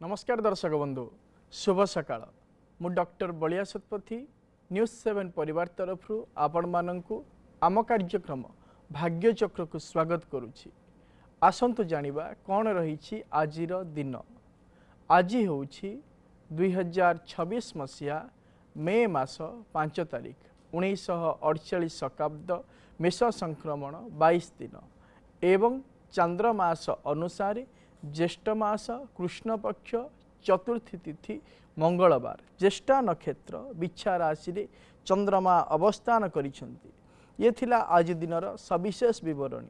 नमस्कार दर्शक बंधु शुभ सकाळ मु डॉक्टर बलिया सतपथी न्यूज 7 परिवार तरफ आपण माननकु आम कार्यक्रम भाग्य चक्र को स्वागत करुछि। आसंतु जानिबा कौन रही आजिर दिन। आज होछि 2026 मसीहा मे मास 5 तारिख 1948 शकाब्द मेष संक्रमण 22 दिन एवं चंद्र मास अनुसार ज्येष्ठ मास कृष्ण पक्ष चतुर्थी तिथि मंगलवार ज्येष्ठा नक्षत्र बिच्छा राशि रे चंद्रमा अवस्थान करिसेंती। ये थिला आज दिनर सविशेष विवरणी।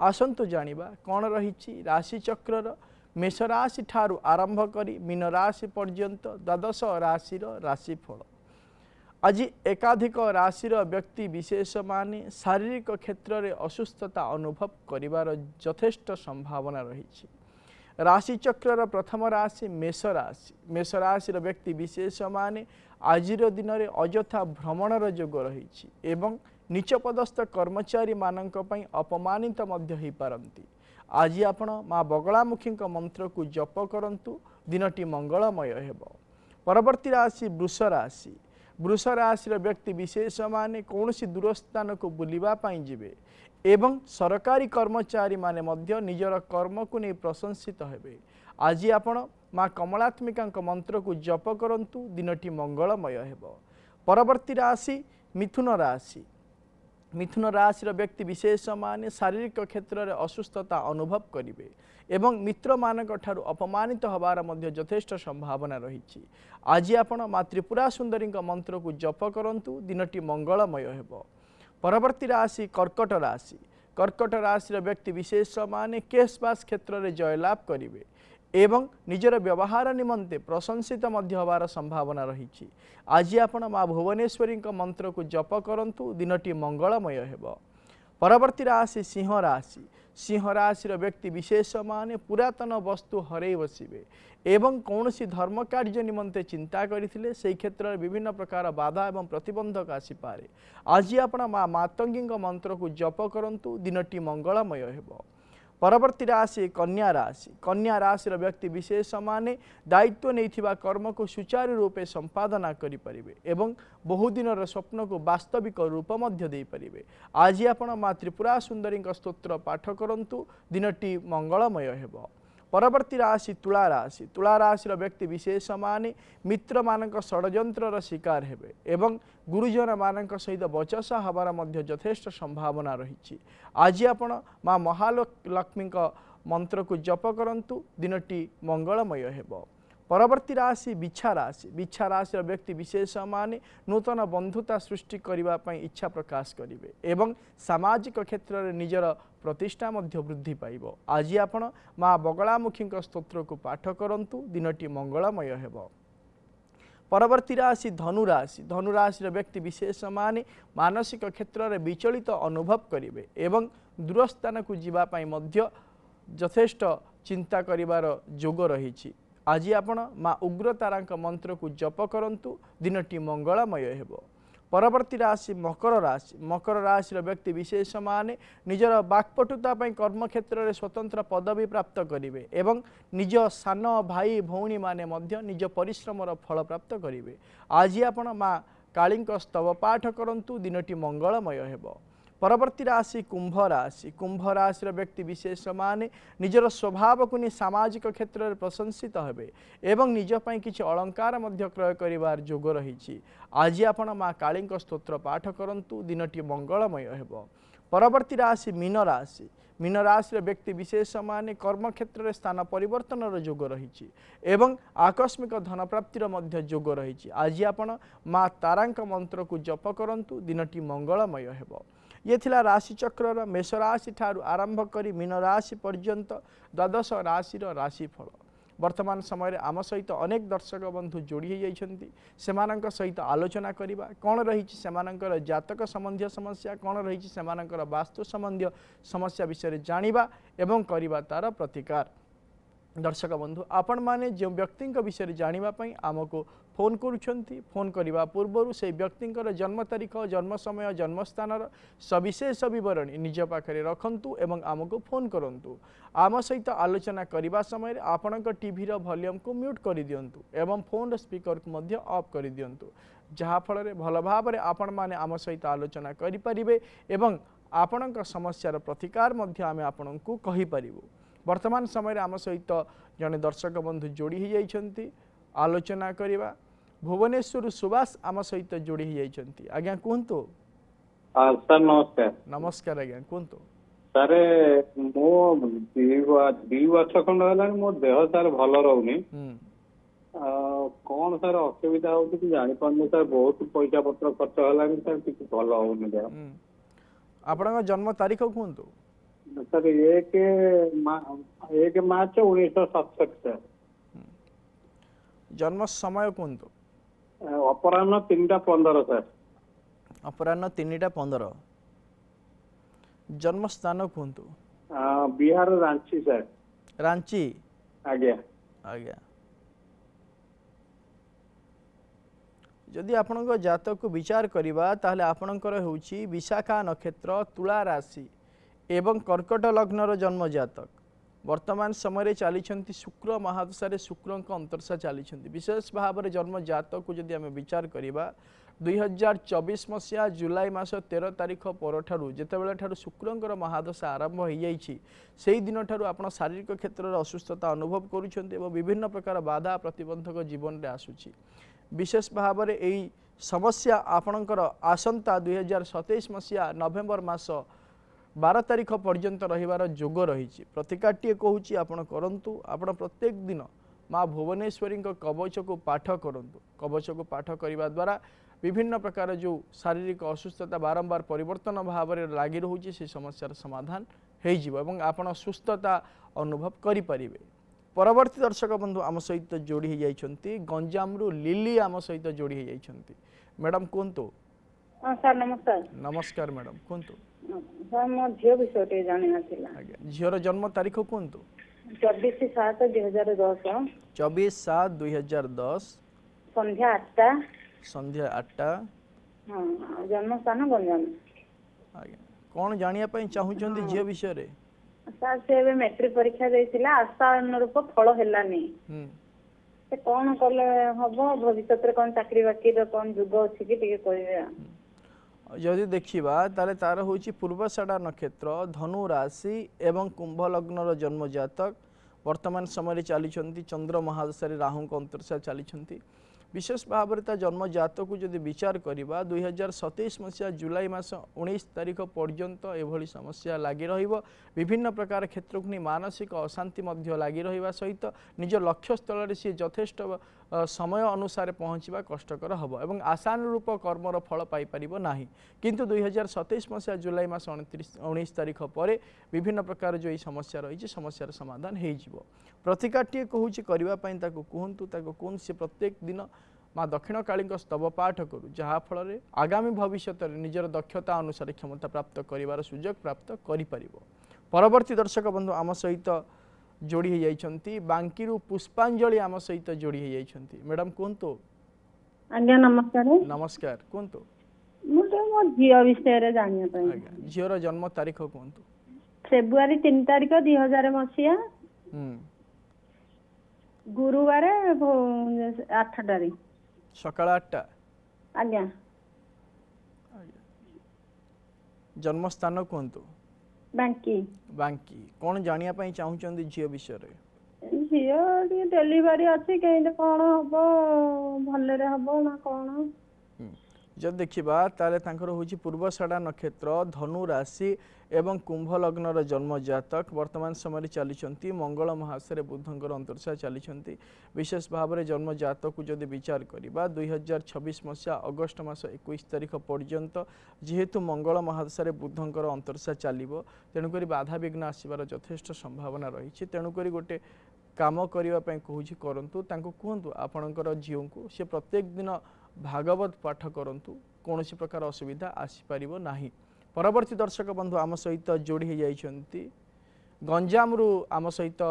आसंतु जानिबा कौन रही राशि चक्रर मेष राशि ठारू आरंभ करी मीन राशि पर्यंत द्वादश राशि राशिफल। आज एकाधिक राशि व्यक्ति विशेष माने शारीरिक क्षेत्र में असुस्थता अनुभव करिवार यथेष्ट संभावना रही। राशि चक्रर प्रथम राशि मेष राशि। मेष राशि व्यक्ति विशेष माने आजिर दिन में अजथा भ्रमणर जोग रही एवं नीच पदस्थ कर्मचारी मानक पई अपमानित मध्य होई पारंती। आज आपण माँ बगलामुखी मंत्र को जप करंतु दिनटी मंगलमय हेबो। परवर्ती राशि वृष राशि। वृष राशि व्यक्ति विशेष माने कौनसी दूर स्थान को बुलिबा पाई जिवे एवं सरकारी कर्मचारी माने मध्य निजर कर्म को नहीं प्रशंसित हेबे। आज आपण माँ कमलात्मिका मंत्र को जप करंतु दिनटी मंगलमय हेबो। परवर्ती राशि मिथुन राशि। मिथुन राशि व्यक्ति विशेष माने शारीरिक क्षेत्र में असुस्थता अनुभव करिवे एवं मित्र मानक ठारू अपमानित हबार मध्य यथेष्ट संभावना रही। आज आपण माँ त्रिपुरा सुंदरी मंत्र को जप करंतु दिनटी मंगलमय हेबो। परवर्ती राशि कर्कट राशि। कर्कट राशि व्यक्ति विशेष माने केशबास क्षेत्र में जयलाभ करिवे एवं निजर व्यवहार निमंते प्रशंसित मध्य हबार संभावना रही। आज आपण माँ भुवनेश्वरी मंत्र को जप करंतु दिनटी मंगलमय हेबो। परवर्ती राशि सिंह राशि। सिंह राशि व्यक्ति विशेष माने पुरातन वस्तु हरई बसिवे एवं कौनसी धर्म कार्य निमंते चिंता करथिले सेही क्षेत्र में विभिन्न प्रकार बाधा एवं प्रतिबंधक आसीपारे। आज आपण माँ मातंगी मंत्र को जप करंतु दिनटी मंगलमय हेबो। परवर्ती राशि कन्या राशि। कन्या राशि व्यक्ति विशेष माने दायित्व नहीं कर्म को सुचारू रूपे संपादना करें एवं बहुदिन स्वप्न को वास्तविक रूप दे पारे। आज आपण माँ त्रिपुरा सुंदरी स्तोत्र पाठ करंतु दिनटी मंगलमय हेबो। परवर्ती राशि तुला राशि। तुला राशि व्यक्ति विशेष माने मित्र मानक षड्यंत्र शिकार हेबे एवं गुरुजन मानक सहित बचसा हबार मध्य यथेष्ट संभावना रही। आज आपण माँ महालक्ष्मी मंत्र को जप करंतु दिनटी मंगलमय हेबो। परवर्ती राशि बिच्छा राशि। बिच्छा राशि व्यक्ति विशेष माने नूतन बंधुता सृष्टि करने पर इच्छा प्रकाश करेंगे एवं सामाजिक क्षेत्र में निजर प्रतिष्ठा मध्य वृद्धि पाइबो। आज आपण माँ बगलामुखी स्तोत्र को पाठ करंतु दिनटी मंगलमय हेबो। परवर्ती राशि धनुराशि। धनुराशि व्यक्ति विशेष माने मानसिक क्षेत्र में विचलित अनुभव करेंगे एवं दूरस्थान को जीवाई मध्य यथेष्ट चिंता करिवार जोग रही। आज आपण माँ उग्रतारा मंत्र को जप करंतु दिनटी मंगलमय हेबो। परवर्ती राशि मकर राशि। मकर राशि व्यक्ति विशेष माने निजर बाक्पटुता कर्म क्षेत्र में स्वतंत्र पदवी प्राप्त करेंगे एवं निज सान भाई भौणी माने मध्य निज परिश्रमर फल प्राप्त करेंगे। आज आपण माँ काली स्तव पाठ करंतु दिनटी मंगलमय हेबो। परवर्ती राशि कुंभ राशि। कुंभ राशि व्यक्ति विशेष माने निजर स्वभाव को नहीं सामाजिक क्षेत्र में प्रशंसित हेबे एवं निजपाई किछि अलंकार मध्य क्रय करिवार जोग रही। आज आपण माँ काली स्तोत्र पाठ करंतु दिनटी मंगलमय हेबो। परवर्ती राशि मीन राशि। मीन राशि व्यक्ति विशेष माने कर्म क्षेत्र में स्थान परिवर्तन जोग रही एवं आकस्मिक धन प्राप्तिर मध्य जोग रही। आज आपण माँ तारांक मंत्र को जप करंतु दिनटी मंगलमय हेबो। ये थिला राशि चक्र मेष राशि ठारू आरंभ करी मीन राशि पर्यंत द्वादश राशि राशिफल। वर्तमान समय आम सहित अनेक दर्शक बंधु जोड़ी होती सहित आलोचना करवा कौन रही जातक संबंधी समस्या कौन रही वास्तु संबंधी समस्या विषय जानिबा एवं करवा तार प्रतिकार। दर्शक बंधु आपण माने जो व्यक्ति विषय जानापी आमको फोन करुछंती फोन करने पूर्वर से व्यक्तिंकर जन्म तारीख जन्म समय जन्म स्थान सविशेष बरणी निज पाखे रखंतु एवं आमको फोन करंतु आम सहित आलोचना करने समय आपण टीवी वॉल्यूम को म्यूट कर दिंतु एवं फोन स्पीकर को मध्य ऑफ कर दिंतु जहाँफल भल भाव आपण मैंने आम सहित आलोचना करें एवं आपण समस्यार प्रतिकार आम आपण को कहीपर वर्तमान समय आम सहित जड़े दर्शक बंधु जोड़ी हो जाती आलोचना करवा भुवनेश्वर सुभाष आम सहित जोड़ी हो जाती आज्ञा कहतु सर नमस्कार नमस्कार आज्ञा कहतु सर मो दी वर्ष खंड है मो देह सर भल रोनी कौन सर असुविधा हो जानी पार्नी सर बहुत पैसा पत्र खर्च है सर किसी भल होनी देह आपण जन्म तारीख कहतु सर 1 मार्च 1967 सर जन्म समय कहतु अपराह्न 3:15 सर अपराह्न 3:15 जन्म स्थान कहतु बिहार रांची सर रांची आज्ञा आज्ञा जदि आपण जातक को विचार करवा ताहले आपणकर होउची विशाखा नक्षत्र तुला राशि एवं कर्कट लग्नर जन्म जातक वर्तमान समय चली शुक्र महादशा शुक्र अंतर्शा चली विशेष भाव में जन्म जातक को जदि आम विचार करवा 2024 मसीहा जुलाई मास 13 तारीख पर जितेबाला शुक्र महादशा आरंभ हो जाई दिन ठारू आप शारीरिक क्षेत्र में असुस्थता अनुभव करुँच विभिन्न प्रकार बाधा प्रतिबंधक जीवन में आसूची विशेष भाव में यही समस्या आपणकर आसंता 2027 मसीहा नवेम्बर मास 12 तारीख पर्यंत रहिबार जोग रही प्रतिकारटीए कहूँ आपण करंतु आपण प्रत्येक दिन माँ भुवनेश्वरी कवच को पाठ करंतु कवच को पाठ करने द्वारा विभिन्न प्रकार जो शारीरिक असुस्थता बारंबार परिवर्तन भाव में लगी रोचे से समस्यार समाधान हो आपण सुस्थता अनुभव करें परवर्ती दर्शक बंधु आम सहित जोड़ी हो जाती गंजाम रु लिली आम सहित जोड़ी हो जाती मैडम कहतु सर नमस्कार नमस्कार मैडम कहतु सर मो झील विषय जाना झीर जन्म तारीख कहतु 24/7/2010 24/7/2010 संध्या 8टा हाँ जन्म स्थान गंजाम आज्ञा कौन जानिया पई चाहूचंदी झील विषय रे सर से मैट्रिक परीक्षा देथिला आशा अनुरूप फल हेलानी से कौन कले हबो भविष्य रे कौन चाकरी बाकी रे कौन जुग अछि कि टिके कहबे जदि देखा ताले तार होची पूर्वाषाढ़ा नक्षत्र धनु राशि एवं कुंभ लग्नर जन्म जातक वर्तमान समय चली चंद्र महादशा राहु अंतर्शा चली विशेष भाव में जन्म जातक को जदि विचार करवा 2027 मसीहा जुलाई मास 19 तारीख पर्यंत एभली समस्या लगी रहिबो विभिन्न प्रकार क्षेत्र को मानसिक अशांति लगी रहिबा सहित निज लक्ष्य स्थल सी यथेष्ट समय अनुसार पहुँचवा कष्टकर हम एवं आशानुरूप कर्मर फल पाइपर ना किंतु 2027 मसीहा जुलाई मास 19 तारीख पर विभिन्न प्रकार जो ये समस्या रही समस्यार समाधान हो प्रतिकारटीए कहूँ करने कहतु कौन सी प्रत्येक दिन माँ दक्षिण काली स्तव पाठ करूँ जहाँफल आगामी भविष्य में निजर दक्षता अनुसार क्षमता प्राप्त कर सुजोग प्राप्त कर परवर्ती दर्शक बंधु आम सहित जोड़ी हो जाती बांकी पुष्पांजलि आम सहित जोड़ी हो जाती मैडम कहतु आज्ञा नमस्कार नमस्कार कहतु मुझे मो झियो विषय जानिया पई झियोर जन्म तारीख कहतु फेब्रुआरी 3 तारीख 2000 मसीहा गुरुवार 8टारी सकाळ 8टा आज्ञा जन्म स्थान कहतु बांकी बांकी कौन जानिया पई चाहूचंदी झियो विषय रे झियो डेलीवरी अच्छी कहीं कौन हम भलरे हम ना कौन जब देखा ताले तांकर होची पूर्वाषाढ़ा नक्षत्र धनु राशि एवं कुंभ लग्नर जन्म जातक वर्तमान समय चली मंगल महासरे बुधंकर अंतर्शा चली विशेष भाव में जन्म जातक को जदि विचार करवा 2026 मसीहा अगस्ट मास 21 तारीख पर्यंत जेहेतु मंगल महादशा बुधंकर अंतर्शा चलो तेणुक बाधा विघ्न आसबार यथेष्ट संभावना रही तेणुक गोटे काम करने कहूँ करंतु कहतु आपणकर झील को सी प्रत्येक दिन भागवत पाठ करंतु कौन प्रकार असुविधा आसीपर ना परवर्ती दर्शक बंधु आम सहित जोड़ी हो जाती गंजाम रु आम सहित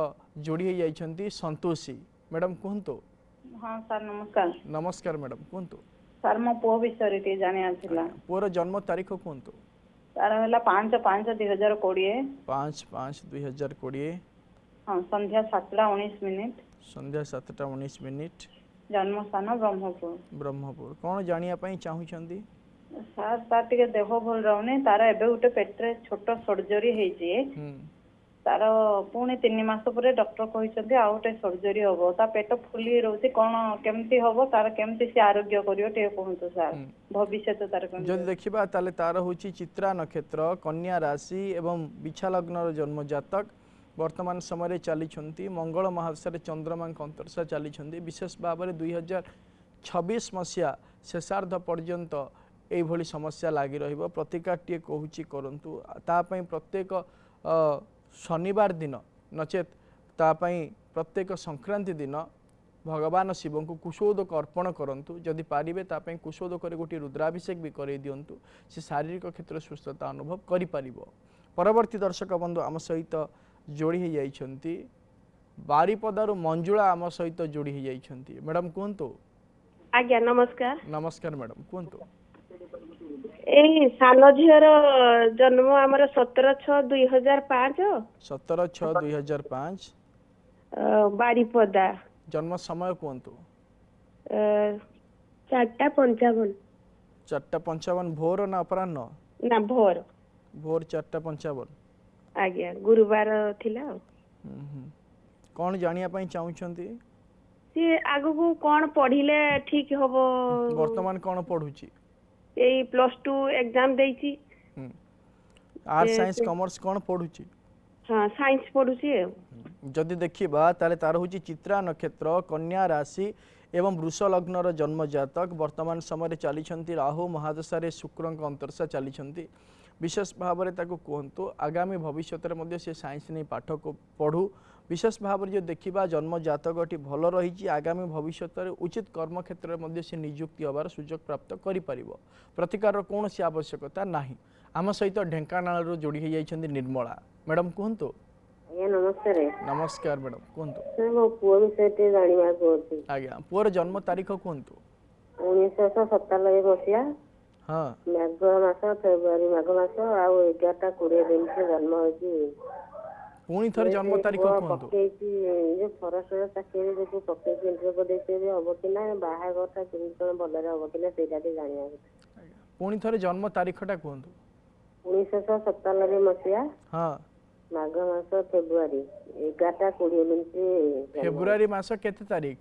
जोड़ी हो जाती संतोषी मैडम कहतु ହଁ ସାର୍ ନମସ୍କାର। ନମସ୍କାର ମ୍ୟାଡ଼ାମ କୁହନ୍ତୁ। ସାର୍ ମୋ ପୁଅ ବିଷୟରେ ଟିକେ ଜାଣିବାର ଥିଲା। ପୁଅର ଜନ୍ମ ତାରିଖ କୁହନ୍ତୁ। ତାର ହେଲା 5/5/2020। 5/5/2020। ହଁ ସନ୍ଧ୍ୟା 7:19। ସନ୍ଧ୍ୟା 7:19। ଜନ୍ମ ସ୍ଥାନ ବ୍ରହ୍ମପୁର। ବ୍ରହ୍ମପୁର। କ'ଣ ଜାଣିବା ପାଇଁ ଚାହୁଁଛନ୍ତି? ସାର୍ ତାର ଟିକେ ଦେହ ଭଲ ରହୁନି। ତାର ଏବେ ଗୋଟେ ପେଟରେ ଛୋଟ ସର୍ଜରୀ ହେଇଛି। ତାର ପୁଣି 3 ମାସ ପରେ ଡକ୍ଟର କହିଛନ୍ତି ଆଉ ଗୋଟେ ସର୍ଜରୀ ହବ। ତା ପେଟ ଫୁଲି ରହୁଛି, କ'ଣ କେମିତି ହବ, ତାର କେମିତି ସେ ଆରୋଗ୍ୟ କରିବ ଟିକେ କୁହନ୍ତୁ ସାର୍। ଭବିଷ୍ୟତ ତାର କେମିତି? ଯଦି ଦେଖିବା ତାହେଲେ ତାର ହେଉଛି ଚିତ୍ରା ନକ୍ଷତ୍ର, କନ୍ୟା ରାଶି ଏବଂ ବିଛା ଲଗ୍ନର ଜନ୍ମ ଜାତକ। ବର୍ତ୍ତମାନ ସମୟରେ ଚାଲିଛନ୍ତି ମଙ୍ଗଳ ମହାଦଶାରେ ଚନ୍ଦ୍ରମାଙ୍କ ଅନ୍ତର୍ଦଶା ଚାଲିଛନ୍ତି। ବିଶେଷ ଭାବରେ 2026 ମସିହା ଶେଷାର୍ଦ୍ଧ ପର୍ଯ୍ୟନ୍ତ এইଭଳି ସମସ୍ୟା ଲାଗି ରହିବ। ପ୍ରତିକାରଟିଏ କହୁଛି କରନ୍ତୁ। ତା ପାଇଁ ପ୍ରତ୍ୟେକ ଶନିବାର ଦିନ ନଚେତ୍ ତା ପାଇଁ ପ୍ରତ୍ୟେକ ସଂକ୍ରାନ୍ତି ଦିନ ଭଗବାନ ଶିବଙ୍କୁ କୁଶୋଦକ ଅର୍ପଣ କରନ୍ତୁ। ଯଦି ପାରିବେ ତା ପାଇଁ କୁଶୋଦକରେ ଗୋଟିଏ ରୁଦ୍ରାଭିଷେକ ବି କରାଇ ଦିଅନ୍ତୁ। ସେ ଶାରୀରିକ କ୍ଷେତ୍ରରେ ସୁସ୍ଥତା ଅନୁଭବ କରିପାରିବ। ପରବର୍ତ୍ତୀ ଦର୍ଶକ ବନ୍ଧୁ ଆମ ସହିତ ଯୋଡ଼ି ହୋଇଯାଇଛନ୍ତି ବାରିପଦାରୁ ମଞ୍ଜୁଳା ଆମ ସହିତ ଯୋଡ଼ି ହୋଇଯାଇଛନ୍ତି। ମ୍ୟାଡ଼ାମ କୁହନ୍ତୁ। ଆଜ୍ଞା ନମସ୍କାର। ନମସ୍କାର ମ୍ୟାଡ଼ାମ କୁହନ୍ତୁ। ଏଇ ସାନ ଝିଅର ଜନ୍ମ ଆମର 17/6/2005। 17/6/2005। ବାରିପଦା। ଜନ୍ମ ସମୟ କୁହନ୍ତୁ। 4:55। 4:55 ଭୋର ନା ଅପରାହ୍ନ? ନା ଭୋର। ଭୋର 4:55। ଆଜ୍ଞା ଗୁରୁବାର ଥିଲା। କ'ଣ ଜାଣିବା ପାଇଁ ଚାହୁଁଛନ୍ତି? ସିଏ ଆଗକୁ କ'ଣ ପଢିଲେ ଠିକ ହବ? ବର୍ତ୍ତମାନ କ'ଣ ପଢୁଛି? ଏଇ +2 ଏକ୍ଜାମ ଦେଇଛି। ଆର୍ଟ୍ସ ସାଇନ୍ସ କମର୍ସ କ'ଣ ପଢୁଛି? ହଁ ସାଇନ୍ସ ପଢୁଛି। ଯଦି ଦେଖିବା ତାହେଲେ ତାର ହେଉଛି ଚିତ୍ରା ନକ୍ଷତ୍ର, କନ୍ୟା ରାଶି ଏବଂ ବୃଷ ଲଗ୍ନର ଜନ୍ମ ଜାତକ। ବର୍ତ୍ତମାନ ସମୟରେ ଚାଲିଛନ୍ତି ରାହୁ ମହାଦଶାରେ ଶୁକ୍ରଙ୍କ ଅନ୍ତର୍ଦଶା ଚାଲିଛନ୍ତି। ବିଶେଷ ଭାବରେ ତାକୁ କୁହନ୍ତୁ ଆଗାମୀ ଭବିଷ୍ୟତରେ ମଧ୍ୟ ସେ ସାଇନ୍ସ ନେଇ ପାଠ ପଢ଼ୁ। ବିଶେଷ ଭାବରେ ଯଦି ଦେଖିବା ଜନ୍ମ ଜାତକଟି ଭଲ ରହିଛି, ଆଗାମୀ ଭବିଷ୍ୟତରେ ଉଚିତ କର୍ମକ୍ଷେତ୍ରରେ ମଧ୍ୟ ସେ ନିଯୁକ୍ତି ହେବାର ସୁଯୋଗ ପ୍ରାପ୍ତ କରିପାରିବ। ପ୍ରତିକାରର କୌଣସି ଆବଶ୍ୟକତା ନାହିଁ। ଆମ ସହିତ ଢେଙ୍କାନାଳରୁ ଯୋଡ଼ି ହୋଇଯାଇଛନ୍ତି ନିର୍ମଳା। ମ୍ୟାଡ଼ାମ କୁହନ୍ତୁ। ଆଜ୍ଞା ନମସ୍କାର। ନମସ୍କାର ମ୍ୟାଡ଼ାମ କୁହନ୍ତୁ। ମୋ ପୁଅ ବିଷୟରେ ଟିକେ ଜାଣିବାକୁ ଅଛି। ଆଜ୍ଞା ପୁଅର ଜନ୍ମ ତାରିଖ କୁହନ୍ତୁ। 1997 ମସିହା। ହଁ ମାଘ ମାସ, ଫେବୃଆରୀ ମାଘ ମାସ ଆଉ 11:20 ଜନ୍ମ ହେଇଛି। ପୁଣି ଥରେ ଜନ୍ମ ତାରିଖ କୁହନ୍ତୁ। ପକେଇଛି ଯୋଉ ଫରେଷ୍ଟର ଚାକିରି ଯୋଉ ପକେଇଛି ଇଣ୍ଟରଭ୍ୟୁ ଦେଇଛି ହବ କି ନା, ବାହାଘରଟା କେମିତି କ'ଣ ଭଲରେ ହବ କି ନା ସେଇଟା ଟିକେ ଜାଣିବାକୁ। ପୁଣି ଥରେ ଜନ୍ମ ତାରିଖଟା କୁହନ୍ତୁ। 1997 ମସିହା। ହଁ ମାଘ ମାସ, ଫେବୃଆରୀ 11:20। ଫେବୃଆରୀ ମାସ କେତେ ତାରିଖ?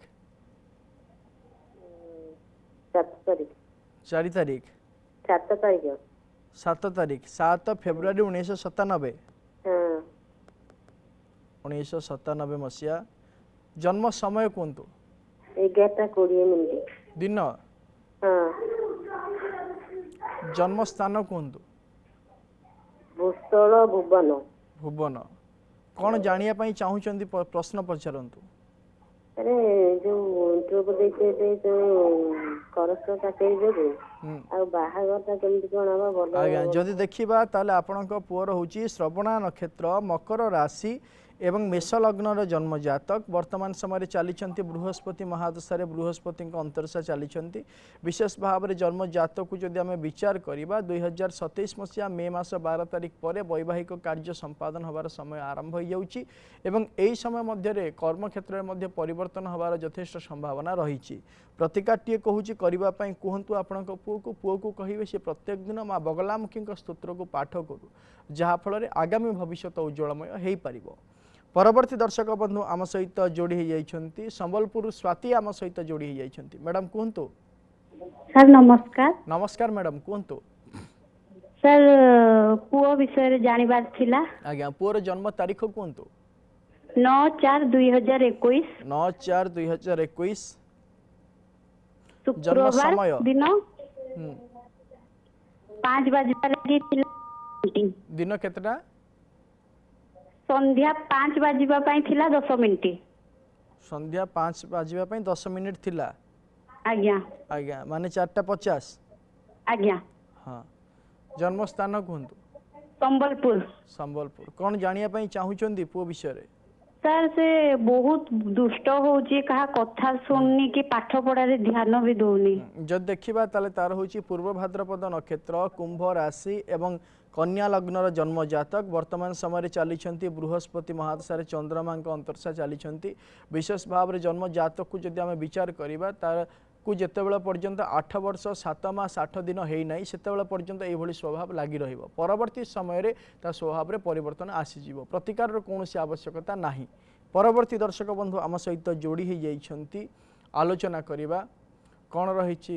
7 ତାରିଖ। 4 ତାରିଖ। 7 ତାରିଖ। 7 ତାରିଖ। 7 ଫେବୃଆରୀ 1997। ହଁ 1997 ମସିହା। ଜନ୍ମ ସମୟ କୁହନ୍ତୁ। 11:20। ଦିନ। ହଁ ଜନ୍ମ ସ୍ଥାନ କୁହନ୍ତୁ। ଭୂସ୍ଥଳ ଭୁବନ। ଭୁବନ। କ'ଣ ଜାଣିବା ପାଇଁ ଚାହୁଁଛନ୍ତି ପ୍ରଶ୍ନ ପଚାରନ୍ତୁ। ଆରେ ଯୋଉ ଇଣ୍ଟରଭ୍ୟୁ ଦେଇଛି ଫରେଷ୍ଟର ଚାକିରି ଯୋଗୁଁ ଆଉ ବାହାଘରଟା କେମିତି କ'ଣ ହବ ଭଲ? ଆଜ୍ଞା ଯଦି ଦେଖିବା ତାହେଲେ ଆପଣଙ୍କ ପୁଅର ହେଉଛି ଶ୍ରବଣା ନକ୍ଷତ୍ର, ମକର ରାଶି ଏବଂ ମେଷ ଲଗ୍ନର ଜନ୍ମ ଜାତକ। ବର୍ତ୍ତମାନ ସମୟରେ ଚାଲିଛନ୍ତି ବୃହସ୍ପତି ମହାଦଶାରେ ବୃହସ୍ପତିଙ୍କ ଅନ୍ତର୍ଦଶା ଚାଲିଛନ୍ତି। ବିଶେଷ ଭାବରେ ଜନ୍ମ ଜାତକକୁ ଯଦି ଆମେ ବିଚାର କରିବା 2027 ମସିହା ମେ ମାସ 12 ତାରିଖ ପରେ ବୈବାହିକ କାର୍ଯ୍ୟ ସମ୍ପାଦନ ହେବାର ସମୟ ଆରମ୍ଭ ହୋଇଯାଉଛି ଏବଂ ଏହି ସମୟ ମଧ୍ୟରେ କର୍ମକ୍ଷେତ୍ରରେ ମଧ୍ୟ ପରିବର୍ତ୍ତନ ହେବାର ଯଥେଷ୍ଟ ସମ୍ଭାବନା ରହିଛି। ପ୍ରତିକାରଟିଏ କହୁଛି କରିବା ପାଇଁ କୁହନ୍ତୁ ଆପଣଙ୍କ ପୁଅକୁ କହିବେ ସେ ପ୍ରତ୍ୟେକ ଦିନ ମା ବଗଲାମୁଖୀଙ୍କ ସ୍ତୋତ୍ରକୁ ପାଠ କରୁ, ଯାହାଫଳରେ ଆଗାମୀ ଭବିଷ୍ୟତ ଉଜ୍ଜଳମୟ ହୋଇପାରିବ। ପରବର୍ତ୍ତୀ ଦର୍ଶକ ବନ୍ଧୁ ଆମ ସହିତ ଯୋଡ଼ି ହୋଇଯାଇଛନ୍ତି ସମ୍ବଲପୁର ସ୍ୱାତି ଆମ ସହିତ ଯୋଡ଼ି ହୋଇଯାଇଛନ୍ତି। ମ୍ୟାଡ଼ାମ କୁହନ୍ତୁ। ସାର୍ ନମସ୍କାର। ନମସ୍କାର ମ୍ୟାଡ଼ାମ କୁହନ୍ତୁ। ସାର୍ ପୁଅ ବିଷୟରେ ଜାଣିବାର ଥିଲା। ଆଜ୍ଞା ପୁଅର ଜନ୍ମ ତାରିଖ କୁହନ୍ତୁ। 9/4/2021। 9/4/2021। ଜନ୍ମ ଶୁକ୍ରବାର ସମୟ ଦିନ 5 ବାଜିବା ଲାଗି ଥିଲା। ଦିନ କେତେଟା? ସନ୍ଧ୍ୟା 5 ବାଜିବା ପାଇଁ ଥିଲା 10 ମିନିଟ୍। ସନ୍ଧ୍ୟା 5 ବାଜିବା ପାଇଁ 10 ମିନିଟ୍ ଥିଲା। ଆଜ୍ଞା ଆଜ୍ଞା ମାନେ 4:50। ଆଜ୍ଞା। ହଁ ଜନ୍ମ ସ୍ଥାନ କୁହନ୍ତୁ। ସମ୍ବଲପୁର। ସମ୍ବଲପୁର। କ'ଣ ଜାଣିବା ପାଇଁ ଚାହୁଁଛନ୍ତି ପୁଅ ବିଷୟରେ? ସାର୍ ସେ ବହୁତ ଦୁଷ୍ଟ ହଉଛି, କାହା କଥା ଶୁଣୁନି କି ପାଠ ପଢାରେ ଧ୍ୟାନ ବି ଦଉନି। ଯଦି ଦେଖିବା ତାହେଲେ ତାର ହେଉଛି ପୂର୍ବ ଭାଦ୍ରପଦ ନକ୍ଷତ୍ର, କୁମ୍ଭ ରାଶି ଏବଂ କନ୍ୟା ଲଗ୍ନର ଜନ୍ମ ଜାତକ। ବର୍ତ୍ତମାନ ସମୟରେ ଚାଲିଛନ୍ତି ବୃହସ୍ପତି ମହାଦଶାରେ ଚନ୍ଦ୍ରମାଙ୍କ ଅନ୍ତର୍ଶା ଚାଲିଛନ୍ତି। ବିଶେଷ ଭାବରେ ଜନ୍ମ ଜାତକକୁ ଯଦି ଆମେ ବିଚାର କରିବା ତାକୁ ଯେତେବେଳେ ପର୍ଯ୍ୟନ୍ତ 8 ବର୍ଷ 7 ମାସ 8 ଦିନ ହେଇନାହିଁ ସେତେବେଳେ ପର୍ଯ୍ୟନ୍ତ ଏଇଭଳି ସ୍ୱଭାବ ଲାଗି ରହିବ। ପରବର୍ତ୍ତୀ ସମୟରେ ତା ସ୍ୱଭାବରେ ପରିବର୍ତ୍ତନ ଆସିଯିବ, ପ୍ରତିକାରର କୌଣସି ଆବଶ୍ୟକତା ନାହିଁ। ପରବର୍ତ୍ତୀ ଦର୍ଶକ ବନ୍ଧୁ ଆମ ସହିତ ଯୋଡ଼ି ହୋଇଯାଇଛନ୍ତି, ଆଲୋଚନା କରିବା କ'ଣ ରହିଛି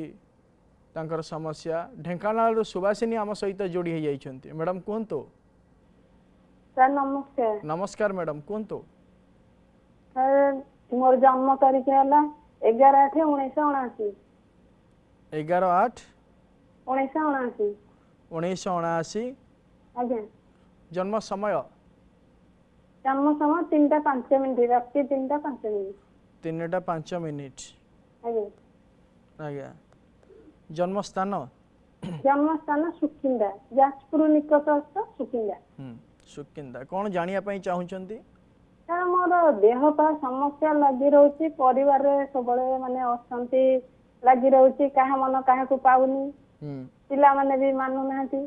ତାଙ୍କର ସମସ୍ୟା। ଢେଙ୍କାନାଳରୁ ସୁବାସିନୀ ଆମ ସହିତ ଯୋଡ଼ି ହୋଇଯାଇଛନ୍ତି। ମ୍ୟାଡ଼ାମ୍ କୁହନ୍ତୁ। ସାର୍ ନମସ୍କାର। ନମସ୍କାର ମ୍ୟାଡ଼ାମ୍ କୁହନ୍ତୁ। ସାର୍ ମୋର ଜନ୍ମ ତାରିଖ ହେଲା 11/8/1979। 11/8/1979। 1979 ଆଜ୍ଞା। ଜନ୍ମ ସମୟ ଜନ୍ମ ସମୟ 3ଟା 5 ମିନିଟ୍, ରାତି 3ଟା 5 ମିନିଟ୍। 3ଟା 5 ମିନିଟ୍। ଆଜ୍ଞା। ଆଜ୍ଞା। ଜନ୍ମସ୍ଥାନ ଜନ୍ମସ୍ଥାନ ସୁକିନ୍ଦା, ଯାଜପୁର ନିକଟସ୍ଥ ସୁକିନ୍ଦା। ସୁକିନ୍ଦା। କ'ଣ ଜାଣିବା ପାଇଁ ଚାହୁଁଛନ୍ତି? ସାର୍ ମୋର ଦେହ ପା ସମସ୍ୟା ଲାଗି ରହୁଛି, ପରିବାରରେ ସବୁବେଳେ ମାନେ ଅଶାନ୍ତି ଲାଗି ରହୁଛି, କାହା ମନ କାହାକୁ ପାଉନି, ପିଲାମାନେ ବି ମାନୁନାହାନ୍ତି।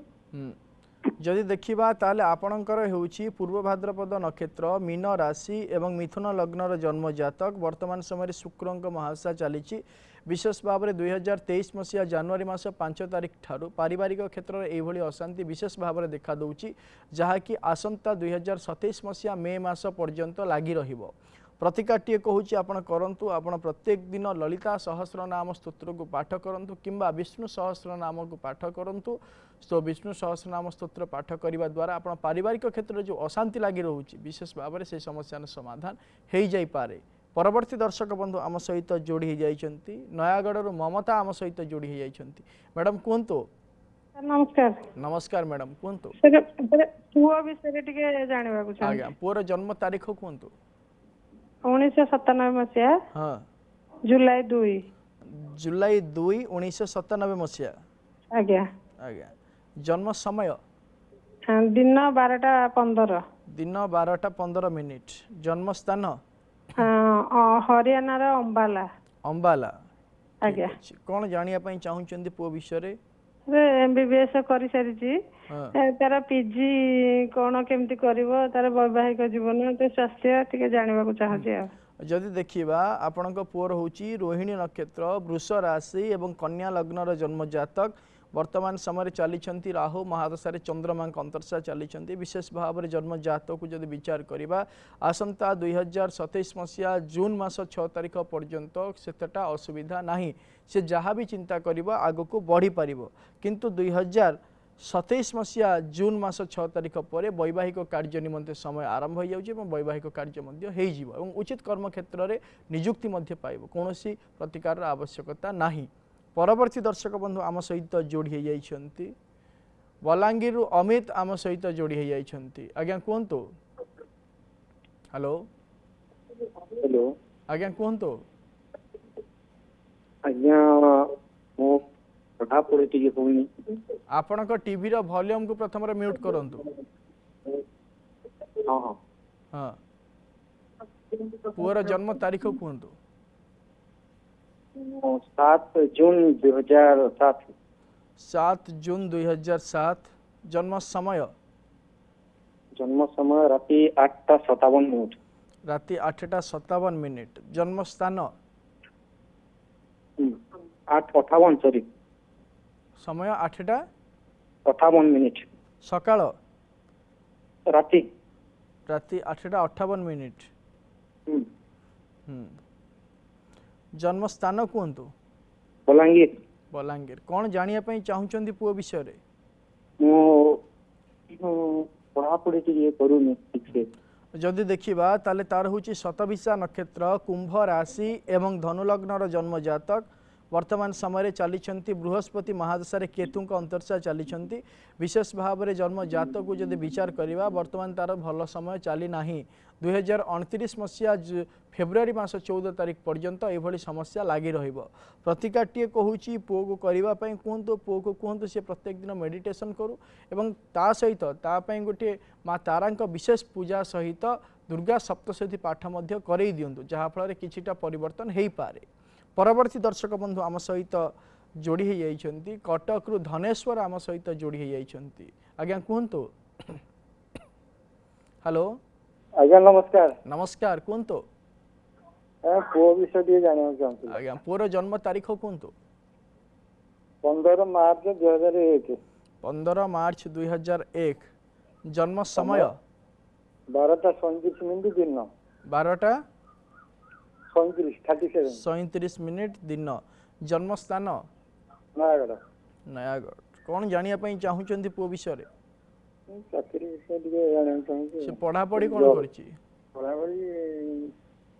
ଯଦି ଦେଖିବା ତାହେଲେ ଆପଣଙ୍କର ହେଉଛି ପୂର୍ବ ଭାଦ୍ରପଦ ନକ୍ଷତ୍ର, ମୀନ ରାଶି ଏବଂ ମିଥୁନ ଲଗ୍ନର ଜନ୍ମ ଜାତକ। ବର୍ତ୍ତମାନ ସମୟରେ ଶୁକ୍ରଙ୍କ ମହାଦଶା ଚାଲିଛି। ବିଶେଷ ଭାବରେ 2023 ମସିହା ଜାନୁଆରୀ ମାସ 5 ତାରିଖ ଠାରୁ ପାରିବାରିକ କ୍ଷେତ୍ରରେ ଏଇଭଳି ଅଶାନ୍ତି ବିଶେଷ ଭାବରେ ଦେଖାଦେଉଛି, ଯାହାକି ଆସନ୍ତା 2027 ମସିହା ମେ ମାସ ପର୍ଯ୍ୟନ୍ତ ଲାଗି ରହିବ। ପ୍ରତିକାରଟିଏ କହୁଛି ଆପଣ କରନ୍ତୁ। ଆପଣ ପ୍ରତ୍ୟେକ ଦିନ ଲଳିତା ସହସ୍ରନାମ ସ୍ତୋତ୍ରକୁ ପାଠ କରନ୍ତୁ କିମ୍ବା ବିଷ୍ଣୁ ସହସ୍ରନାମକୁ ପାଠ କରନ୍ତୁ। ତ ବିଷ୍ଣୁ ସହସ୍ରନାମ ସ୍ତୋତ୍ର ପାଠ କରିବା ଦ୍ୱାରା ଆପଣ ପାରିବାରିକ କ୍ଷେତ୍ରରେ ଯେଉଁ ଅଶାନ୍ତି ଲାଗି ରହୁଛି ବିଶେଷ ଭାବରେ ସେହି ସମସ୍ୟାର ସମାଧାନ ହୋଇଯାଇପାରେ। ପରବର୍ତ୍ତୀ ଦର୍ଶକ ବନ୍ଧୁ ଆମ ସହିତ ଯୋଡ଼ି ହୋଇଯାଇଛନ୍ତି, ନୟାଗଡ଼ରୁ ମମତା ଆମ ସହିତ ଯୋଡ଼ି ହୋଇଯାଇଛନ୍ତି। ମ୍ୟାଡ଼ାମ୍ କୁହନ୍ତୁ। ନମସ୍କାର। ନମସ୍କାର ମ୍ୟାଡ଼ାମ୍ କୁହନ୍ତୁ। ପୁଅ ବିଷୟରେ ଟିକେ ଜାଣିବାକୁ ଚାହୁଁଛି। ଆଜ୍ଞା। ପୁଅର ଜନ୍ମ ତାରିଖ କୁହନ୍ତୁ। 1997 ମସିହା ହଁ। ଜୁଲାଇ 2। ଜୁଲାଇ 2, 1997 ମସିହା। ଆଜ୍ଞା। ଆଜ୍ଞା। ଜନ୍ମ ସମୟ ଦିନ 12ଟା 15। ଦିନ 12ଟା 15 ମିନିଟ୍। ଜନ୍ମସ୍ଥାନ ହରିୟାଣାର ଅମ୍ବାଲା। ଅମ୍ବାଲା। ଆଜ୍ଞା। କ'ଣ ଜାଣିବା ପାଇଁ ଚାହୁଁଛନ୍ତି ପୁଅ ବିଷୟରେ? MBBS କରିସାରିଛି, ତାର ପିଜି କ'ଣ କେମିତି କରିବ, ତାର ବୈବାହିକ ଜୀବନ, ସ୍ୱାସ୍ଥ୍ୟ ଟିକେ ଜାଣିବାକୁ ଚାହୁଁଛି ଆଉ। ଯଦି ଦେଖିବା ଆପଣଙ୍କ ପୁଅର ହେଉଛି ରୋହିଣୀ ନକ୍ଷତ୍ର, ବୃଷ ରାଶି ଏବଂ କନ୍ୟା ଲଗ୍ନର ଜନ୍ମ ଜାତକ। ବର୍ତ୍ତମାନ ସମୟରେ ଚାଲିଛନ୍ତି ରାହୁ ମହାଦଶାରେ ଚନ୍ଦ୍ରମାଙ୍କ ଅନ୍ତର୍ଶା ଚାଲିଛନ୍ତି। ବିଶେଷ ଭାବରେ ଜନ୍ମ ଜାତକକୁ ଯଦି ବିଚାର କରିବା ଆସନ୍ତା 2027 ମସିହା ଜୁନ୍ ମାସ 6 ତାରିଖ ପର୍ଯ୍ୟନ୍ତ ସେତେଟା ଅସୁବିଧା ନାହିଁ। ସେ ଯାହା ବି ଚିନ୍ତା କରିବ ଆଗକୁ ବଢ଼ିପାରିବ, କିନ୍ତୁ 2027 ମସିହା ଜୁନ୍ ମାସ 6 ତାରିଖ ପରେ ବୈବାହିକ କାର୍ଯ୍ୟ ନିମନ୍ତେ ସମୟ ଆରମ୍ଭ ହୋଇଯାଉଛି ଏବଂ ବୈବାହିକ କାର୍ଯ୍ୟ ମଧ୍ୟ ହୋଇଯିବ ଏବଂ ଉଚିତ କର୍ମକ୍ଷେତ୍ରରେ ନିଯୁକ୍ତି ମଧ୍ୟ ପାଇବ। କୌଣସି ପ୍ରତିକାରର ଆବଶ୍ୟକତା ନାହିଁ। ପରବର୍ତ୍ତୀ ଦର୍ଶକ ବନ୍ଧୁ ଆମ ସହିତ ଯୋଡ଼ି ହୋଇଯାଇଛନ୍ତି, ବଲାଙ୍ଗୀରରୁ ଅମିତ ଆମ ସହିତ ଯୋଡ଼ି ହୋଇଯାଇଛନ୍ତି। ଆଜ୍ଞା କୁହନ୍ତୁ। ହ୍ୟାଲୋ। ହ୍ୟାଲୋ। ଆଜ୍ଞା କୁହନ୍ତୁ। ଆଜ୍ଞା ମୁଁ ପଢ଼ାପଢ଼ି ଟିକେ ହଉନି। ଆପଣଙ୍କ ଟିଭିର ଭଲ୍ୟୁମକୁ ପ୍ରଥମରେ ମ୍ୟୁଟ୍ କରନ୍ତୁ। ହଁ ହଁ। ହଁ। ପୁଅର ଜନ୍ମ ତାରିଖ କୁହନ୍ତୁ। 7 ଜୁନ୍ 2007। 7 ଜୁନ୍ 2007। ଜନ୍ମ ସମୟ ଜନ୍ମ ସମୟ ରାତି 8ଟା 57 ମିନିଟ୍। ରାତି 8ଟା 57 ମିନିଟ୍। ଜନ୍ମସ୍ଥାନ 8:58 ସରି ସମୟ 8ଟା 58 ମିନିଟ୍। ସକାଳ ରାତି 8ଟା 58 ମିନିଟ୍। ଜନ୍ମସ୍ଥାନ କୁହନ୍ତୁ। ବଲାଙ୍ଗୀର। ବଲାଙ୍ଗୀର। କ'ଣ ଜାଣିବା ପାଇଁ ଚାହୁଁଛନ୍ତି ପୁଅ ବିଷୟରେ? ମୁଁ ପଢ଼ାପଢ଼ି ଟିକେ କରୁନି ଠିକ୍ସେ। ଯଦି ଦେଖିବା ତାହେଲେ ତାର ହେଉଛି ଶତଭିଷା ନକ୍ଷତ୍ର, କୁମ୍ଭ ରାଶି ଏବଂ ଧନୁଲଗ୍ନର ଜନ୍ମ ଜାତକ। ବର୍ତ୍ତମାନ ସମୟରେ ଚାଲିଛନ୍ତି ବୃହସ୍ପତି ମହାଦଶାରେ କେତୁଙ୍କ ଅନ୍ତର୍ଶା ଚାଲିଛନ୍ତି। ବିଶେଷ ଭାବରେ ଜନ୍ମ ଜାତକକୁ ଯଦି ବିଚାର କରିବା ବର୍ତ୍ତମାନ ତାର ଭଲ ସମୟ ଚାଲି ନାହିଁ। 2029 ମସିହା ଫେବୃଆରୀ ମାସ 14 ତାରିଖ ପର୍ଯ୍ୟନ୍ତ ଏଭଳି ସମସ୍ୟା ଲାଗି ରହିବ। ପ୍ରତିକାରଟିଏ କହୁଛି ପୁଅକୁ କରିବା ପାଇଁ କୁହନ୍ତୁ। ପୁଅକୁ କୁହନ୍ତୁ ସେ ପ୍ରତ୍ୟେକ ଦିନ ମେଡ଼ିଟେସନ୍ କରୁ ଏବଂ ତା ସହିତ ତା ପାଇଁ ଗୋଟିଏ ମା ତାରାଙ୍କ ବିଶେଷ ପୂଜା ସହିତ दुर्गा सप्तशती पाठ मध्य करई दियंतु जहाँ फल किछिटा परिवर्तन हेई पारे। परवर्ती दर्शक बंधु आम सहित जोड़ी हो जाइछंती कटक रु धनेश्वर आम सहित जोड़ी हो जाइछंती। आज्ञा कहंतु। हेलो आज्ञा नमस्कार। नमस्कार कहंतु। पुओ विषय टे जानिया चाहूँ। आज्ञा पुओर जन्म तारीख कहंतु। 15 मार्च 2001। 15 मार्च 2001। जन्म समय 12:37 दिन। 12:37 मिनिट दिन। जन्म स्थान नयागढ़। नयागढ़। कौन जानिया पई चाहुचंती पुओ विषय रे? चाकरी विषय टे जानिया चाहूँ। से पढ़ा पढ़ी कोन करछि? पढ़ापढ़ी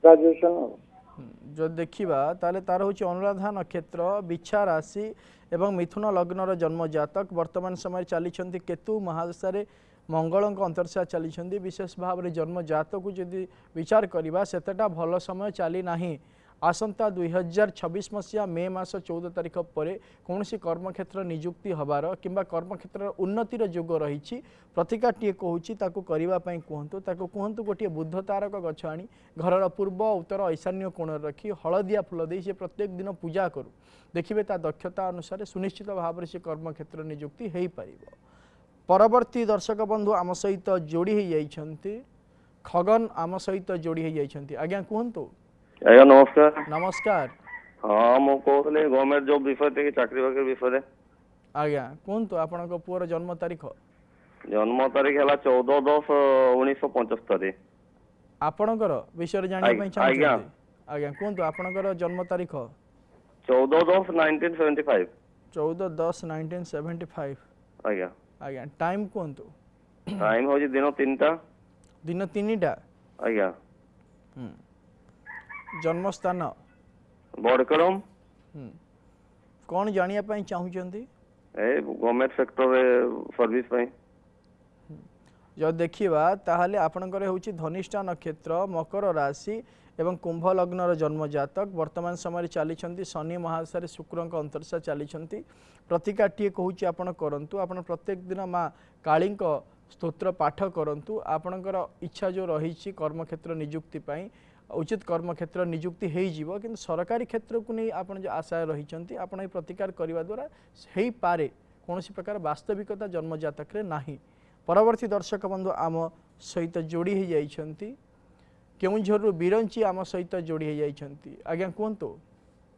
ग्रेजुएशन। जो देखिबा ताले तार होछि अनुराधा नक्षत्र बिच्छा राशि एवं मिथुन लग्नर जन्म जातक वर्तमान समय चली केतु महादशा मंगल अंतर्शा चली विशेष भाव में जन्म जातक को जदि विचार करवा सेतटा भल समय चली नहीं। आसंता 2026 मसीहा मे मास 14 तारिख पर कौन कर्मक्षेत्र निजुक्ति हबार किंबा कर्मक्षेत्र उन्नतिर जोग रही प्रतिकाटे कहूँ ताकू करने कहतु गोटे बुद्ध तारक गछ आनी घर पूर्व उत्तर ईशान्य कोण रखी हलदिया फूल दे से प्रत्येक दिन पूजा करू देखिए ता दक्षता अनुसार सुनिश्चित भाव में से कर्मक्षेत्र निजुक्ति हो पार। परवर्ती दर्शक बंधु आम सहित जोड़ी हो जाइछंती खगन आम सहित जोड़ी हो जाइछंती। आज्ञा कहतु। आज्ञा नमस्कार। नमस्कार। हाँ मु कहले गवर्नमेंट जॉब विषय थे चाकरी बाकरी विषय। आज्ञा कहतु आपन पुअर जन्म तारीख। जन्म तारीख है 14/10/1975। आपणकर विषय जानिया पई चाहछंती। आज्ञा कहतु आपणकर जन्म तारीख 14/10/1975। 14/10/1975। आज्ञा आज्ञा टाइम कहतु। टाइम हो दिन 3टा। दिन 3टा। आज्ञा जन्म स्थान बड़कड़म। कौन जानिया पई चाहुचंती? ए गवर्नमेंट सेक्टर रे सर्विस पई। जो देखिबा ताहाले आपनकर होची धनिष्ठा नक्षत्र मकर राशि एवं कुंभ लग्नर जन्म जातक वर्तमान समय चली शनि महादशा शुक्र अंतर्शा चली प्रतिकाटे कहूँ आपण करंतु आपण प्रत्येक दिन माँ काली स्तोत्र पाठ करंतु आपणकर इच्छा जो रही कर्मक्षेत्र निजुक्ति पाई उचित कर्मक्षेत्र निजुक्ति हो कि सरकारी क्षेत्र को नहीं आप आशा रही आपड़ प्रतिकार करने द्वारा हो पारे कौन प्रकार वास्तविकता जन्म जातक नहीं। परवर्ती दर्शक बंधु आम सहित जोड़ी हो जाइछंती केउंझर बिरंची आम सहित जोड़ी हो जाइछंती। आज्ञा कहतु।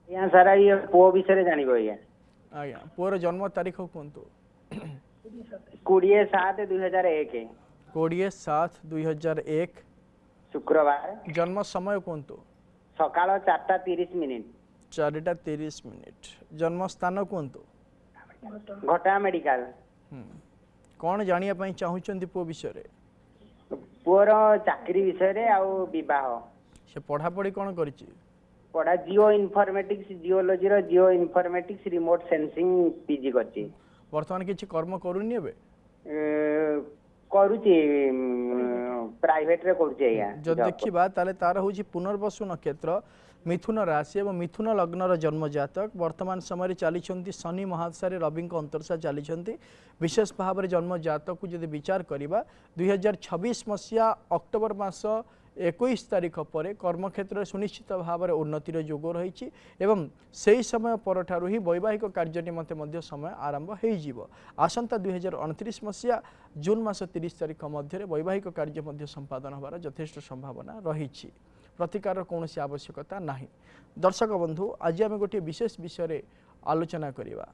आज्ञा सारा ये पुओ विषय जानिबो आज्ञा। आज्ञा पुअर जन्म तारीख कहतु। 20/7/2001। 20/7/2001 शुक्रवार। जन्म समय कहतु। सकाळ 4:30। 4:30। जन्म स्थान कहतु। घटा मेडिकल। कौन जानिया पई चाहुचंती पुओ विषय रे? पुओर चाकरी विषय रे आउ विवाह। से पढ़ा पढ़ी कौन करिछि? पढ़ा जियो इन्फॉर्मेटिक्स जियोलॉजी रो geoinformatics remote sensing PG करछि। वर्तमान किछि कर्म करूनी एबे? करूछि प्राइवेट रे करूछि आज्ञा। जो देखिबा ताले तार होछि पुनर्वसु नक्षत्र मिथुन राशि एवं मिथुन लग्नर जन्म जातक वर्तमान समय चली शनि महादशा रवि अंतर्शा चली विशेष भाव में जन्म जातक को जब विचार करवा 2026 मसीहा अक्टोबर मास 21 तारिख पर कर्मक्षेत्र सुनिश्चित भाव में उन्नतिर जोग रही एवं से समय पर ही वैवाहिक कार्य निमंते समय आरंभ हो आसंता 2029 मसीहा जून मास 30 तारिख मध्य वैवाहिक कार्य संपादन होबार यथेष्ट संभावना रही प्रतिकार कौन आवश्यकता नहीं। दर्शक बंधु आज आम गोटे विशेष विषय आलोचना करिबा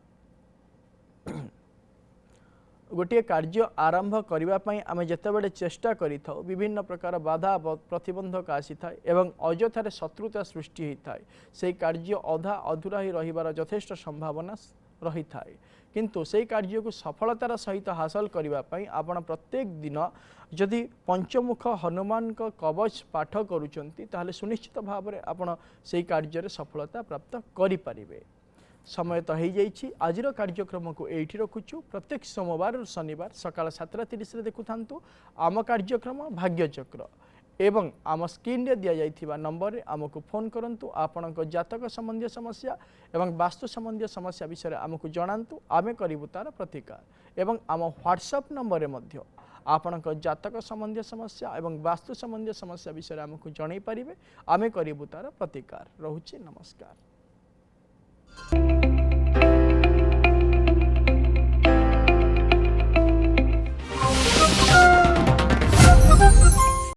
गोटे कार्य आरंभ करने आम जितेबाला चेष्टा करिथाउ विभिन्न प्रकार बाधा प्रतिबंधक आसी था एवं अजथार शत्रुता सृष्टि होता है से कार्य अधा अधूरा ही रहिबार यथेष्ट संभावना रही थाए किंतु से कार्य को सफलतार सहित हासिल करने आपण प्रत्येक दिन जदि पंचमुख हनुमान का कवच पाठ करुचंती ताहले सुनिश्चित भाव में आपण से कार्य सफलता प्राप्त करें। समय तो हो जाइए आज कार्यक्रम को एठी रखुचु प्रत्येक सोमवार और शनिवार सकाळ 7:30 देखु थांतु आम कार्यक्रम भाग्यचक्र एवं आम स्क्रीन रे दिया जाइथिबा नंबर रे आमको फोन करंतु आपणक जातक संबंधी समस्या एवं वास्तु संबंधी समस्या विषय आमको जणांतु आमे करिबु तार प्रतिकार एवं आम व्हाट्सएप नंबर रे मध्य आपणक जातक संबंधी समस्या एवं वास्तु संबंधी समस्या विषय आमको जन पारे आमे करूँ तार प्रतिकार। रोचे नमस्कार।